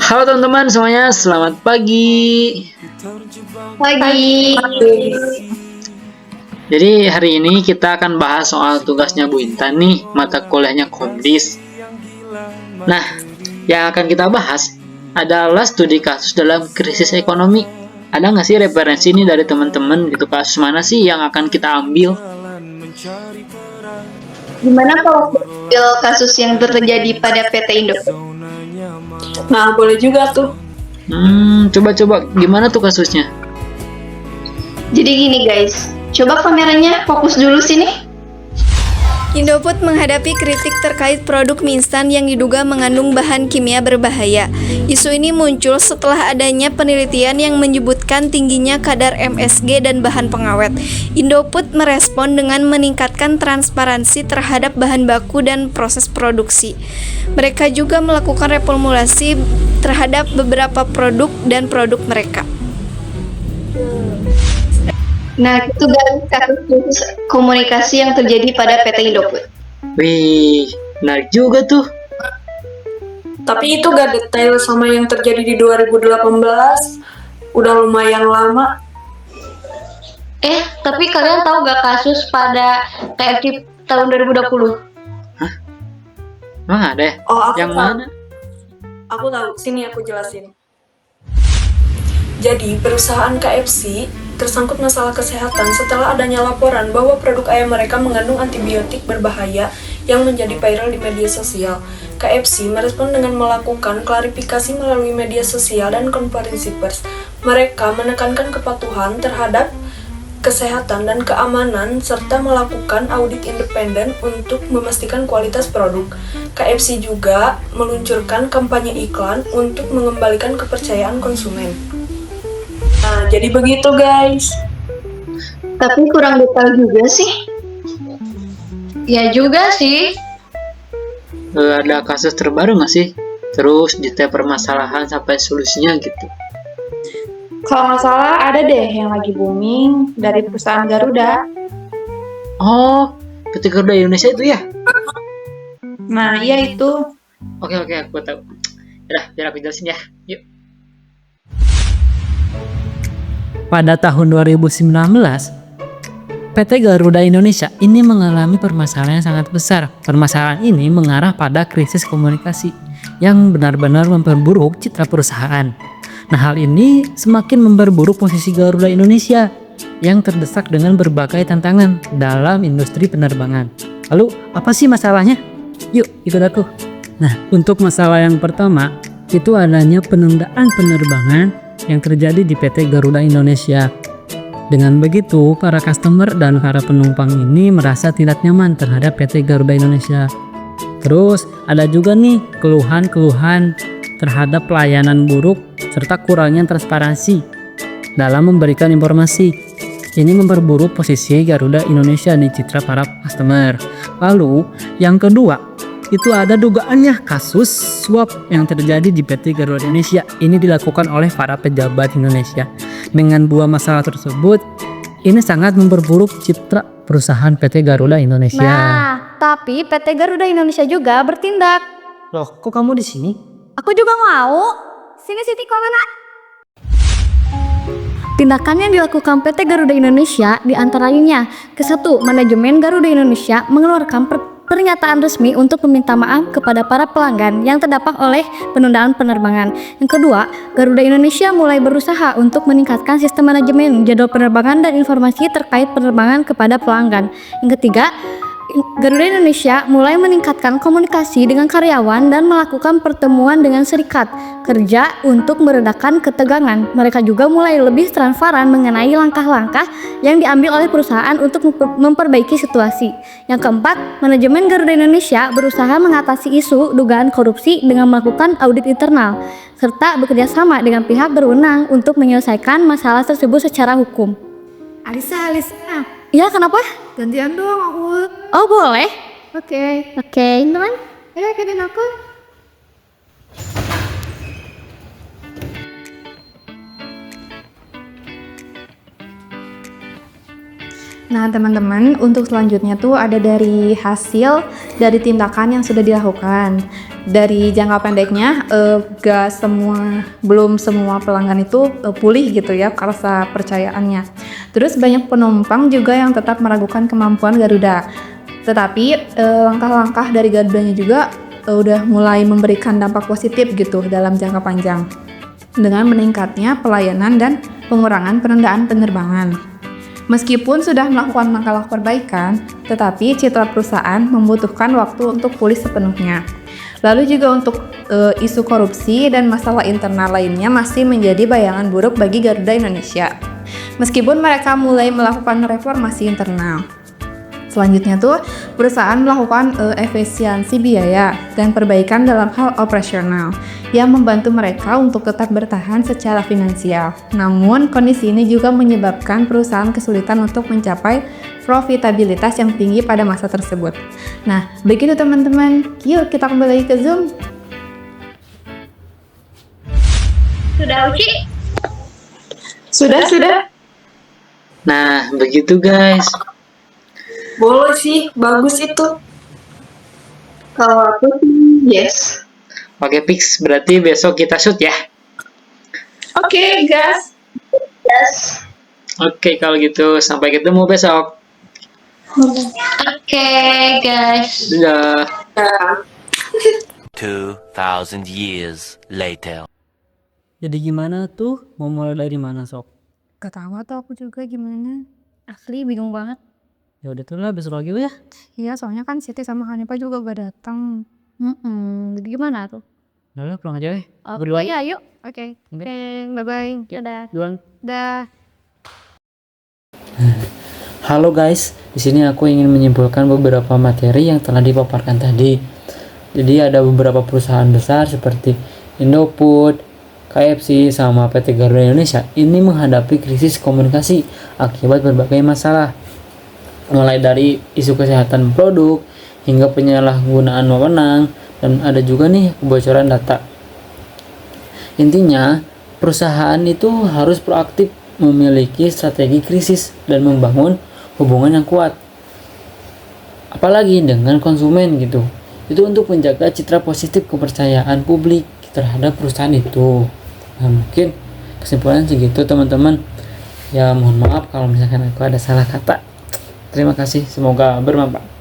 Halo teman-teman semuanya, selamat pagi. Pagi. Jadi hari ini kita akan bahas soal tugasnya Bu Intan nih, mata kuliahnya Komdis. Nah, yang akan kita bahas adalah studi kasus dalam krisis ekonomi. Ada nggak sih referensi ini dari teman-teman gitu, kasus mana sih yang akan kita ambil? Gimana kalau ambil kasus yang terjadi pada PT Indo? Nah, boleh juga tuh. Coba gimana tuh kasusnya? Jadi gini guys, coba kameranya fokus dulu sini. Indofood menghadapi kritik terkait produk mie instan yang diduga mengandung bahan kimia berbahaya. Isu ini muncul setelah adanya penelitian yang menyebutkan tingginya kadar MSG dan bahan pengawet. Indofood merespon dengan meningkatkan transparansi terhadap bahan baku dan proses produksi. Mereka juga melakukan reformulasi terhadap beberapa produk dan produk mereka. Nah, itu guys kasus komunikasi yang terjadi pada PT Indofood. Wih, menarik juga tuh. Tapi itu gak detail sama yang terjadi di 2018. Udah lumayan lama. Tapi kalian tahu gak kasus pada KFC tahun 2020? Emang ada ya? Oh, aku Yang tahu. mana? Aku tahu, sini aku jelasin. Jadi, perusahaan KFC tersangkut masalah kesehatan setelah adanya laporan bahwa produk ayam mereka mengandung antibiotik berbahaya yang menjadi viral di media sosial. KFC merespon dengan melakukan klarifikasi melalui media sosial dan konferensi pers. Mereka menekankan kepatuhan terhadap kesehatan dan keamanan serta melakukan audit independen untuk memastikan kualitas produk. KFC juga meluncurkan kampanye iklan untuk mengembalikan kepercayaan konsumen. Nah, jadi begitu guys. Tapi kurang detail juga sih. Ya juga sih. Ada kasus terbaru nggak sih? Terus detail permasalahan sampai solusinya gitu. Kalau nggak salah ada deh yang lagi booming dari perusahaan Garuda. Oh, PT Garuda Indonesia itu ya? Nah, iya itu. Oke, aku tahu. Yaudah, biar aku jelasin ya. Yuk. Pada tahun 2019, PT Garuda Indonesia ini mengalami permasalahan yang sangat besar. Permasalahan ini mengarah pada krisis komunikasi yang benar-benar memperburuk citra perusahaan. Nah, hal ini semakin memperburuk posisi Garuda Indonesia yang terdesak dengan berbagai tantangan dalam industri penerbangan. Lalu, apa sih masalahnya? Yuk, ikut aku. Nah, untuk masalah yang pertama, itu adanya penundaan penerbangan yang terjadi di PT Garuda Indonesia. Dengan begitu, para customer dan para penumpang ini merasa tidak nyaman terhadap PT Garuda Indonesia. Terus, ada juga nih keluhan-keluhan terhadap pelayanan buruk serta kurangnya transparansi dalam memberikan informasi. Ini memperburuk posisi Garuda Indonesia di citra para customer. Lalu, yang kedua, itu ada dugaannya kasus suap yang terjadi di PT Garuda Indonesia. Ini dilakukan oleh para pejabat Indonesia. Dengan dua masalah tersebut, ini sangat memperburuk citra perusahaan PT Garuda Indonesia. Nah, tapi PT Garuda Indonesia juga bertindak. Loh, kok kamu di sini? Aku juga mau. Sini Siti Komena. Tindakan yang dilakukan PT Garuda Indonesia diantaranya ke-1, manajemen Garuda Indonesia mengeluarkan pernyataan resmi untuk meminta maaf kepada para pelanggan yang terdampak oleh penundaan penerbangan. Yang kedua, Garuda Indonesia mulai berusaha untuk meningkatkan sistem manajemen jadwal penerbangan dan informasi terkait penerbangan kepada pelanggan. Yang ketiga, Garuda Indonesia mulai meningkatkan komunikasi dengan karyawan dan melakukan pertemuan dengan serikat kerja untuk meredakan ketegangan. Mereka juga mulai lebih transparan mengenai langkah-langkah yang diambil oleh perusahaan untuk memperbaiki situasi. Yang keempat, manajemen Garuda Indonesia berusaha mengatasi isu dugaan korupsi dengan melakukan audit internal, serta bekerja sama dengan pihak berwenang untuk menyelesaikan masalah tersebut secara hukum. Alisa. Ya, kenapa? Gantian dong aku. Oh, boleh. Oke. Teman. Ayo ikutin aku. Nah teman-teman, untuk selanjutnya tuh ada dari hasil dari tindakan yang sudah dilakukan. dari jangka pendeknya belum semua pelanggan itu pulih gitu ya rasa percayaannya. Terus banyak penumpang juga yang tetap meragukan kemampuan Garuda. Tetapi langkah-langkah dari Garudanya juga udah mulai memberikan dampak positif gitu dalam jangka panjang dengan meningkatnya pelayanan dan pengurangan penundaan penerbangan. Meskipun sudah melakukan langkah-langkah perbaikan, tetapi citra perusahaan membutuhkan waktu untuk pulih sepenuhnya. Lalu juga untuk isu korupsi dan masalah internal lainnya masih menjadi bayangan buruk bagi Garuda Indonesia. Meskipun mereka mulai melakukan reformasi internal. Selanjutnya tuh, perusahaan melakukan efisiensi biaya dan perbaikan dalam hal operasional yang membantu mereka untuk tetap bertahan secara finansial. Namun, kondisi ini juga menyebabkan perusahaan kesulitan untuk mencapai profitabilitas yang tinggi pada masa tersebut. Nah, begitu teman-teman. Yuk kita kembali ke Zoom. Sudah Uci? Sudah. Nah, begitu guys. Boleh sih, bagus itu. Kalau aku sih yes. Oke, fix. Berarti besok kita shoot ya. Oke, guys. Yes. Oke, kalau gitu sampai ketemu besok. Oke, guys. Dadah. 2,000 years later. Jadi gimana tuh? Mau mulai dari mana sok? Gak tahu tuh aku juga gimana. Asli bingung banget. Ya udah tuh lah besok lagi ya. Iya, soalnya kan Siti sama Hanifah juga gak datang. Jadi gimana tuh? Udah lah pulang aja Oke, Berdua ya yuk. Oke, bye-bye. Dadah. Duluan. Dah. Halo guys, di sini aku ingin menyimpulkan beberapa materi yang telah dipaparkan tadi. Jadi ada beberapa perusahaan besar seperti Indofood, KFC, sama PT Garuda Indonesia ini menghadapi krisis komunikasi akibat berbagai masalah. Mulai dari isu kesehatan produk hingga penyalahgunaan wewenang dan ada juga nih kebocoran data. Intinya, perusahaan itu harus proaktif memiliki strategi krisis dan membangun hubungan yang kuat. Apalagi dengan konsumen gitu. Itu untuk menjaga citra positif kepercayaan publik terhadap perusahaan itu. Nah, mungkin kesimpulan segitu teman-teman. Ya mohon maaf kalau misalkan aku ada salah kata. Terima kasih, semoga bermanfaat.